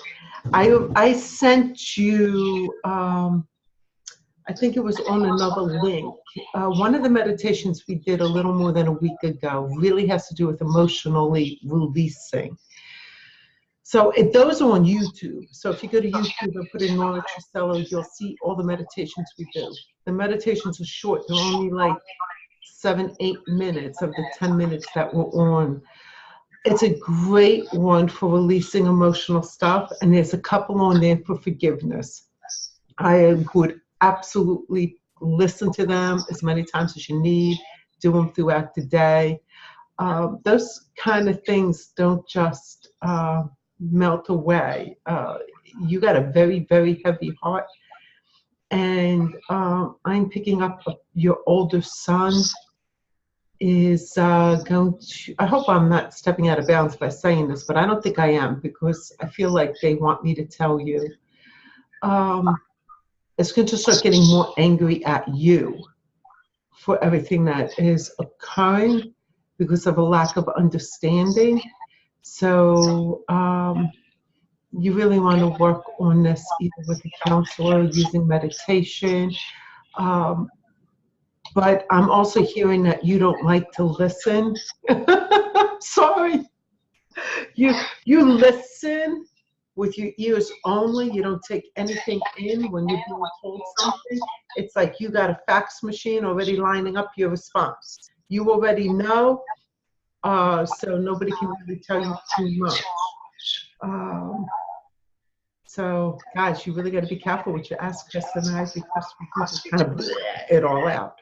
I sent you, I think it was on another link. One of the meditations we did a little more than a week ago really has to do with emotionally releasing. So those are on YouTube. So if you go to YouTube and put in Nora Truscello, you'll see all the meditations we do. The meditations are short. They're only like 7-8 minutes of the 10 minutes that we're on. It's a great one for releasing emotional stuff, and there's a couple on there for forgiveness. I would absolutely listen to them as many times as you need, do them throughout the day. Those kind of things don't just melt away. You got a very, very heavy heart, and I'm picking up your older son is going to, I hope I'm not stepping out of bounds by saying this, but I don't think I am, because I feel like they want me to tell you. It's going to start getting more angry at you for everything that is occurring because of a lack of understanding. So you really want to work on this either with a counselor, using meditation. But I'm also hearing that you don't like to listen. Sorry. You listen with your ears only. You don't take anything in when you're being told something. It's like you got a fax machine already lining up your response. You already know, so nobody can really tell you too much. So, guys, you really got to be careful what you ask Chris and I, because we can just kind of bleh it all out.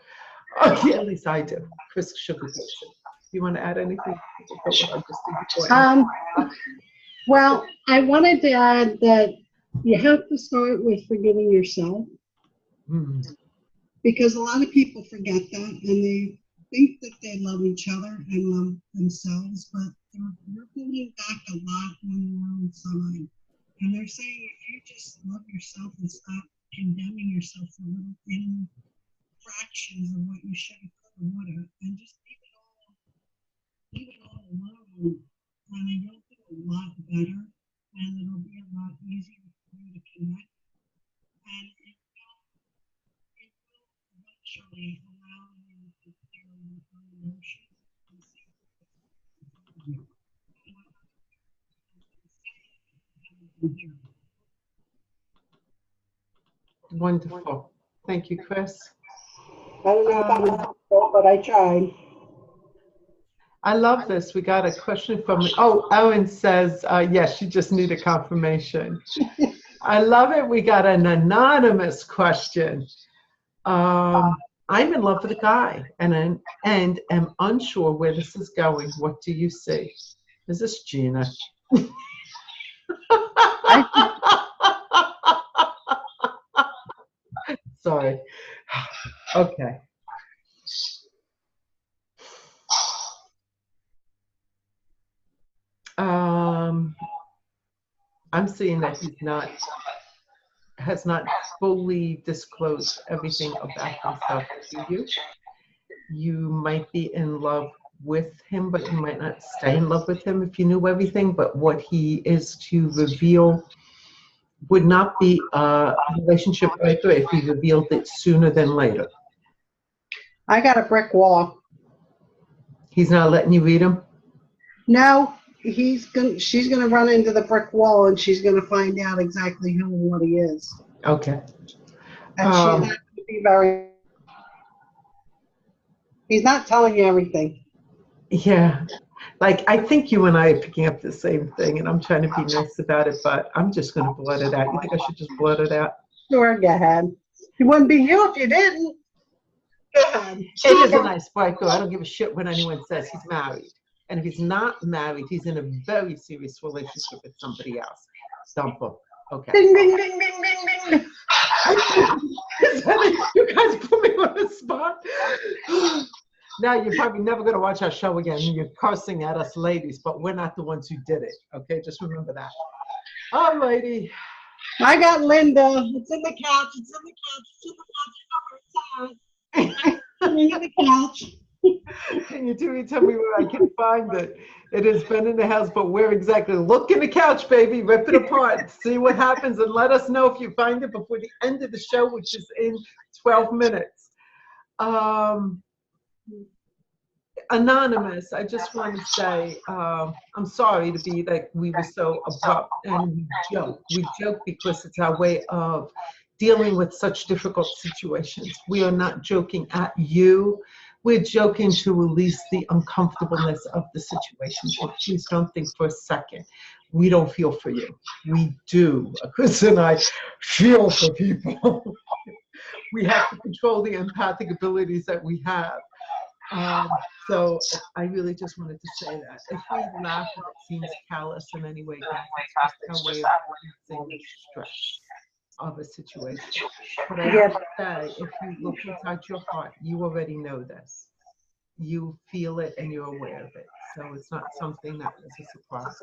Okay, at least I do. Chris sugarcoats it. You want to add anything? Well, I wanted to add that you have to start with forgiving yourself, because a lot of people forget that, and they think that they love each other and love themselves, but they're holding back a lot on their own side. And they're saying if you just love yourself and stop condemning yourself for little thin fractions of what you should have, could, or would have, and just leave it all alone, and you'll do a lot better, and it'll be a lot easier for you to connect, and it will eventually allow you to clear your own emotions and see Wonderful. Thank you, Chris. I don't know if I'm helpful, but I tried. I love this. We got a question from, Ellen says, yes, she just needed confirmation. I love it. We got an anonymous question. I'm in love with a guy and am unsure where this is going. What do you see? Is this Gina? Sorry. Okay. I'm seeing that has not fully disclosed everything about himself to you. You might be in love with him, but you might not stay in love with him if you knew everything. But what he is to reveal would not be a relationship breaker if he revealed it sooner than later. I got a brick wall. He's not letting you read him? No, she's gonna run into the brick wall, and she's gonna find out exactly who and what he is. Okay. And she's not gonna be very. He's not telling you everything. Yeah. Like, I think you and I are picking up the same thing, and I'm trying to be nice about it, but I'm just going to blurt it out. You think I should just blurt it out? Sure, go ahead. It wouldn't be you if you didn't. Go ahead. It is a nice bright girl. I don't give a shit what anyone says. He's married. And if he's not married, he's in a very serious relationship with somebody else. Dump him. Okay. Ding, ding, ding, ding, ding, ding. You guys put me on the spot. Now you're probably never going to watch our show again. You're cursing at us ladies, but we're not the ones who did it. Okay, just remember that. All righty. I got Linda. It's in the couch. It's in the couch. It's in the couch. It's in the couch. Can you tell me where I can find it? It has been in the house, but where exactly? Look in the couch, baby. Rip it apart. See what happens, and let us know if you find it before the end of the show, which is in 12 minutes. Anonymous, I just want to say, I'm sorry to be like, we were so abrupt, and we joke. We joke because it's our way of dealing with such difficult situations. We are not joking at you. We're joking to release the uncomfortableness of the situation. So please don't think for a second we don't feel for you. We do. Chris and I feel for people. We have to control the empathic abilities that we have. So I really just wanted to say that. If we laugh and it seems callous in any way, that's just our way of releasing the stress of a situation. But I have to say, if you look inside your heart, you already know this. You feel it and you're aware of it. So it's not something that was a surprise.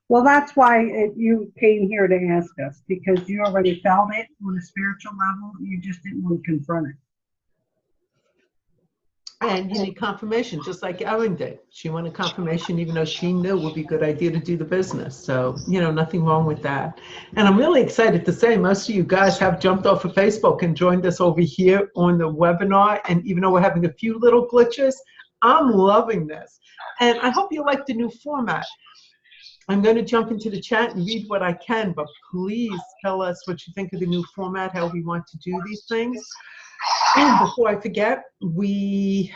Well, that's why you came here to ask us, because you already felt it on a spiritual level. You just didn't want to confront it. And you need confirmation, just like Erin did. She wanted confirmation, even though she knew it would be a good idea to do the business. So, nothing wrong with that. And I'm really excited to say most of you guys have jumped off of Facebook and joined us over here on the webinar. And even though we're having a few little glitches, I'm loving this. And I hope you like the new format. I'm going to jump into the chat and read what I can, but please tell us what you think of the new format, how we want to do these things. And before I forget, we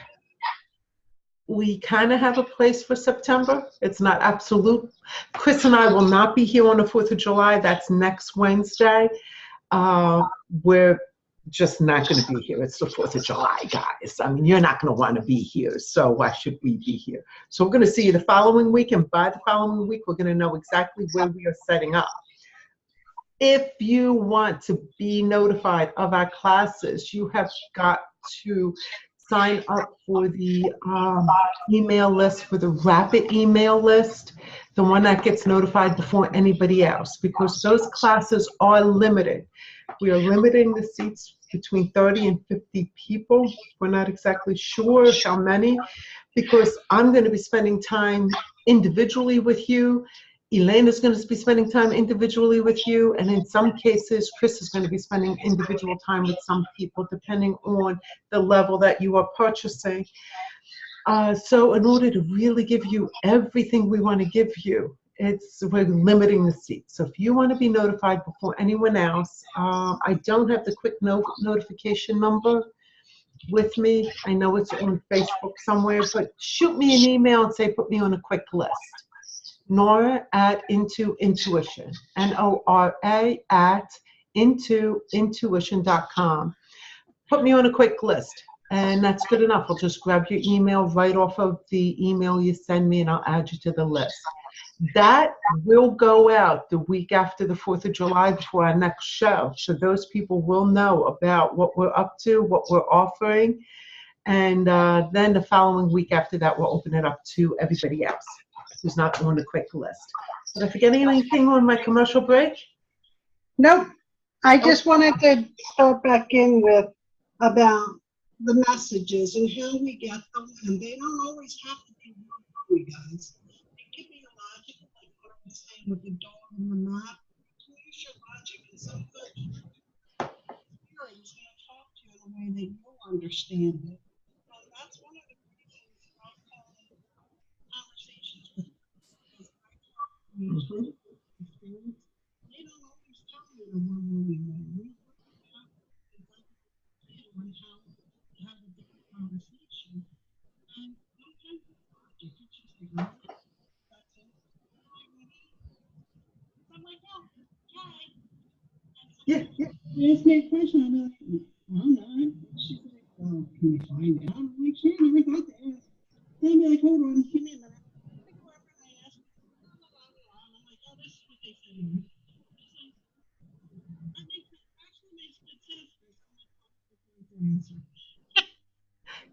we kind of have a place for September. It's not absolute. Chris and I will not be here on the 4th of July. That's next Wednesday. We're just not going to be here. It's the 4th of July, guys. I mean, you're not going to want to be here, so why should we be here? So we're going to see you the following week, and by the following week, we're going to know exactly where we are setting up. If you want to be notified of our classes, you have got to sign up for the email list, for the rapid email list, the one that gets notified before anybody else, because those classes are limited. We are limiting the seats between 30 and 50 people. We're not exactly sure how many, because I'm going to be spending time individually with you. Elena's going to be spending time individually with you, and in some cases, Chris is going to be spending individual time with some people, depending on the level that you are purchasing. So in order to really give you everything we want to give you, we're limiting the seats. So if you want to be notified before anyone else, I don't have the quick notification number with me. I know it's on Facebook somewhere, but shoot me an email and say, put me on a quick list. Nora at Into Intuition, Nora at intuition.com. Put me on a quick list, and that's good enough. I'll just grab your email right off of the email you send me, and I'll add you to the list. That will go out the week after the 4th of July before our next show, so those people will know about what we're up to, what we're offering, and then the following week after that, we'll open it up to everybody else who's not on the quick list. Did I forget anything on my commercial break? Nope. I just wanted to start back in with about the messages and how we get them, and they don't always have to be wrong, guys. They can be illogical, like what I was saying with the dog and the map. Use your logic, and some spirits going to talk to you in a way that you'll understand it. And that's one of the reasons I call it conversations with Mm-hmm. They don't always tell you the one way. We have on how to get the conversation. And sometimes it's logic. It's just like, that's it. So I'm like, oh, hi. Yeah. They asked me a question. I'm like, I'm not. She's like, oh, can we find out? I'm like, sure, never thought to ask. Then I'm like, hold on, give me a minute. I go up and I ask, blah, blah, blah, blah. And I'm like, oh, this is what they said. I think it actually makes good sense.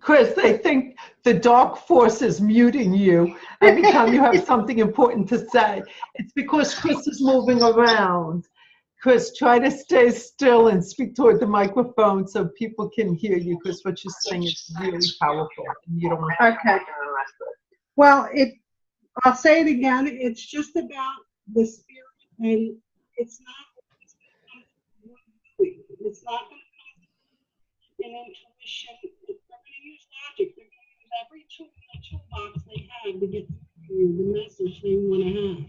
Chris, they think the dark force is muting you every time you have something important to say. It's because Chris is moving around. Chris, try to stay still and speak toward the microphone so people can hear you, because what you're saying is really powerful. And you don't want to. Okay. Well, I'll say it again. It's just about the spirit, and it's not. It's not going to come in intuition. They're going to use logic. They're going to use every tool in the toolbox they have to get through the message they want to have.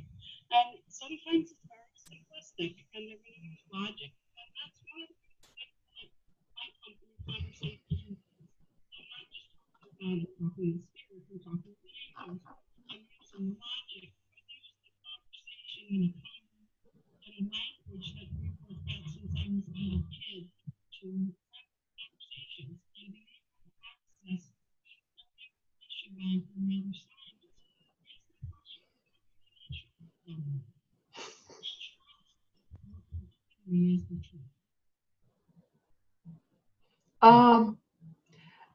And sometimes it's very simplistic, and they're going to use logic. And that's one of the things that my company conversations. I'm not just talking about the spirit. I'm talking to angels. I'm using logic. I use the conversation in a language that we've worked out since I was a little kid to have conversations and be able to access the information bank on the other side.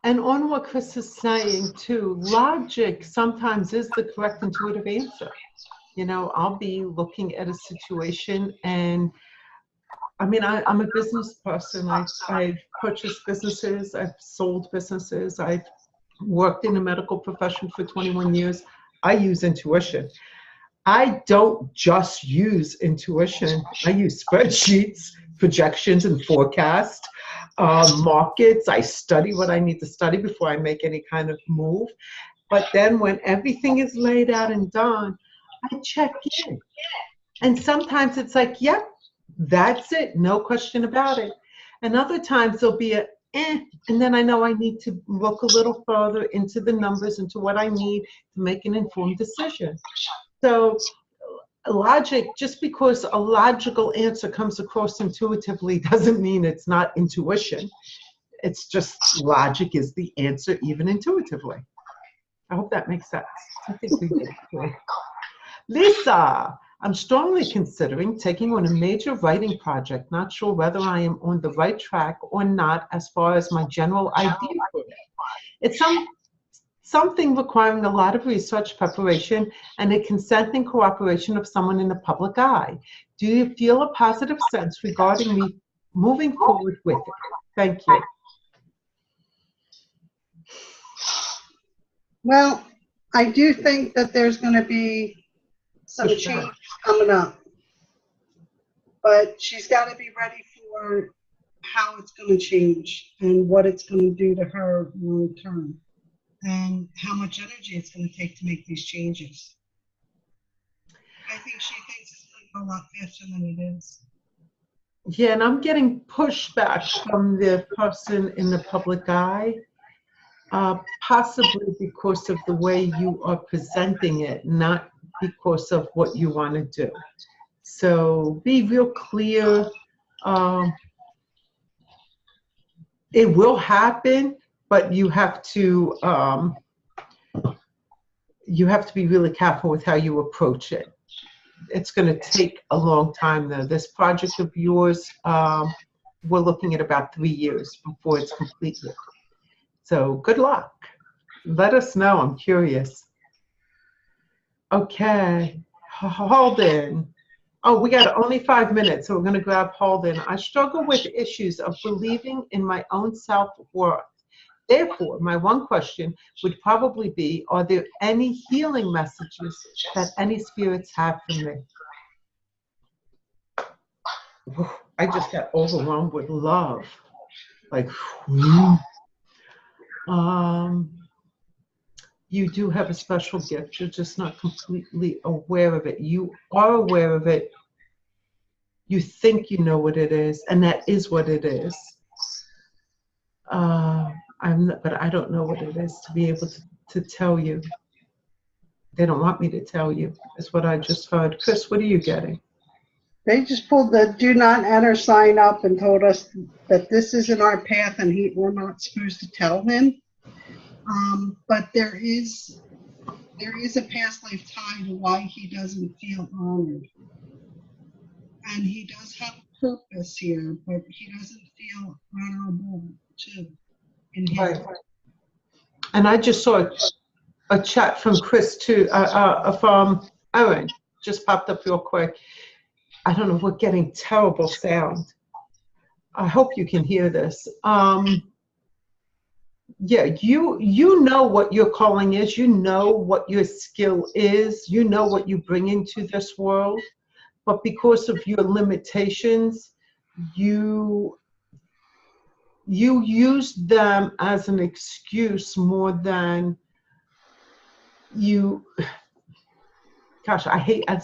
And on what Chris is saying too, logic sometimes is the correct intuitive answer. You know, I'll be looking at a situation, and I mean, I'm a business person. I've purchased businesses, I've sold businesses, I've worked in the medical profession for 21 years. I use intuition. I don't just use intuition. I use spreadsheets, projections, and forecasts, markets. I study what I need to study before I make any kind of move. But then when everything is laid out and done, I check in. And sometimes it's like, yep, that's it, no question about it. And other times there'll be And then I know I need to look a little further into the numbers, into what I need to make an informed decision. So logic, just because a logical answer comes across intuitively doesn't mean it's not intuition. It's just logic is the answer, even intuitively. I hope that makes sense. I think we did. Lisa, I'm strongly considering taking on a major writing project. Not sure whether I am on the right track or not as far as my general idea for it. It's something requiring a lot of research, preparation, and a consenting cooperation of someone in the public eye. Do you feel a positive sense regarding me moving forward with it? Thank you. Well, I do think that there's going to be some change coming up, but she's got to be ready for how it's going to change and what it's going to do to her long term, and how much energy it's going to take to make these changes. I think she thinks it's going to go a lot faster than it is. Yeah, and I'm getting pushback from the person in the public eye, possibly because of the way you are presenting it, not because of what you want to do. So be real clear. It will happen, but you have to be really careful with how you approach it. It's going to take a long time, though. This project of yours, we're looking at about 3 years before it's completed. So good luck. Let us know. I'm curious. Okay, Holden. Oh, we got only 5 minutes, so we're going to grab Holden. I struggle with issues of believing in my own self-worth. Therefore, my one question would probably be, are there any healing messages that any spirits have for me? I just got overwhelmed with love. Like, you do have a special gift. You're just not completely aware of it. You are aware of it. You think you know what it is, and that is what it is. But I don't know what it is to be able to tell you. They don't want me to tell you, is what I just heard. Chris, what are you getting? They just pulled the do not enter sign up and told us that this isn't our path and we're not supposed to tell him. But there is a past life tie to why he doesn't feel honored. And he does have a purpose here, but he doesn't feel honorable too. Right. And I just saw a chat from Chris too, from Erin, just popped up real quick. I don't know, we're getting terrible sound. I hope you can hear this. Yeah, you know what your calling is, you know what your skill is, you know what you bring into this world, but because of your limitations, you use them as an excuse more than you. Gosh,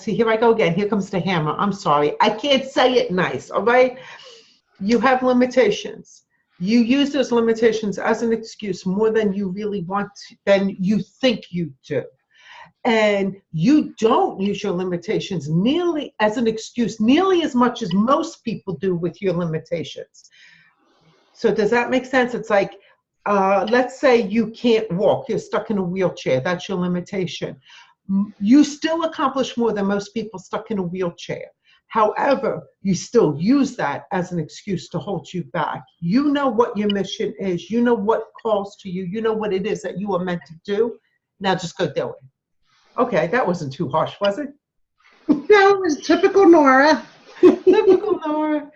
see, here I go again. Here comes the hammer. I'm sorry. I can't say it nice, all right? You have limitations. You use those limitations as an excuse more than you really want to, than you think you do. And you don't use your limitations nearly as an excuse, nearly as much as most people do with your limitations. So does that make sense? It's like, let's say you can't walk, you're stuck in a wheelchair, that's your limitation. You still accomplish more than most people stuck in a wheelchair. However, you still use that as an excuse to hold you back. You know what your mission is, you know what calls to you, you know what it is that you are meant to do. Now just go do it. Okay, that wasn't too harsh, was it? No, it was typical Nora. Typical Nora.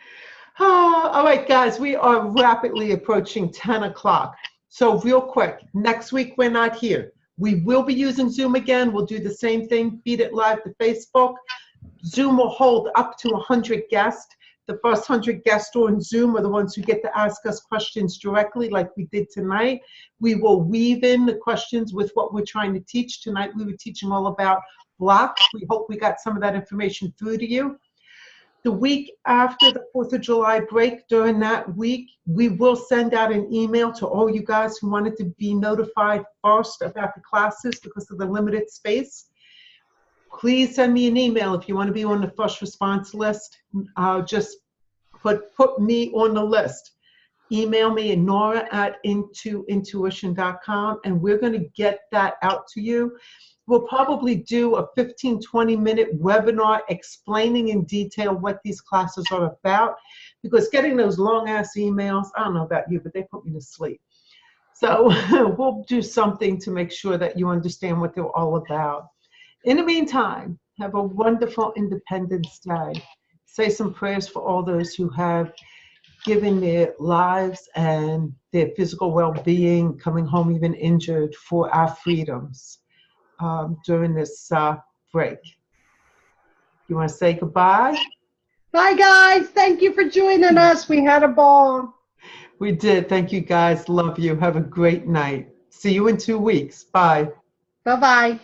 All right, guys, we are rapidly approaching 10 o'clock. So real quick, next week we're not here. We will be using Zoom again. We'll do the same thing, feed it live to Facebook. Zoom will hold up to 100 guests. The first 100 guests on Zoom are the ones who get to ask us questions directly like we did tonight. We will weave in the questions with what we're trying to teach. Tonight we were teaching all about blocks. We hope we got some of that information through to you. The week after the 4th of July break, during that week, we will send out an email to all you guys who wanted to be notified first about the classes because of the limited space. Please send me an email if you want to be on the first response list. Just put me on the list. Email me at nora@intuition.com, and we're going to get that out to you. We'll probably do a 15-20 minute webinar explaining in detail what these classes are about, because getting those long ass emails, I don't know about you, but they put me to sleep. So we'll do something to make sure that you understand what they're all about. In the meantime, have a wonderful Independence Day. Say some prayers for all those who have given their lives and their physical well-being, coming home even injured, for our freedoms during this break. You want to say goodbye? Bye, guys. Thank you for joining us. We had a ball. We did. Thank you, guys. Love you. Have a great night. See you in 2 weeks. Bye. Bye-bye.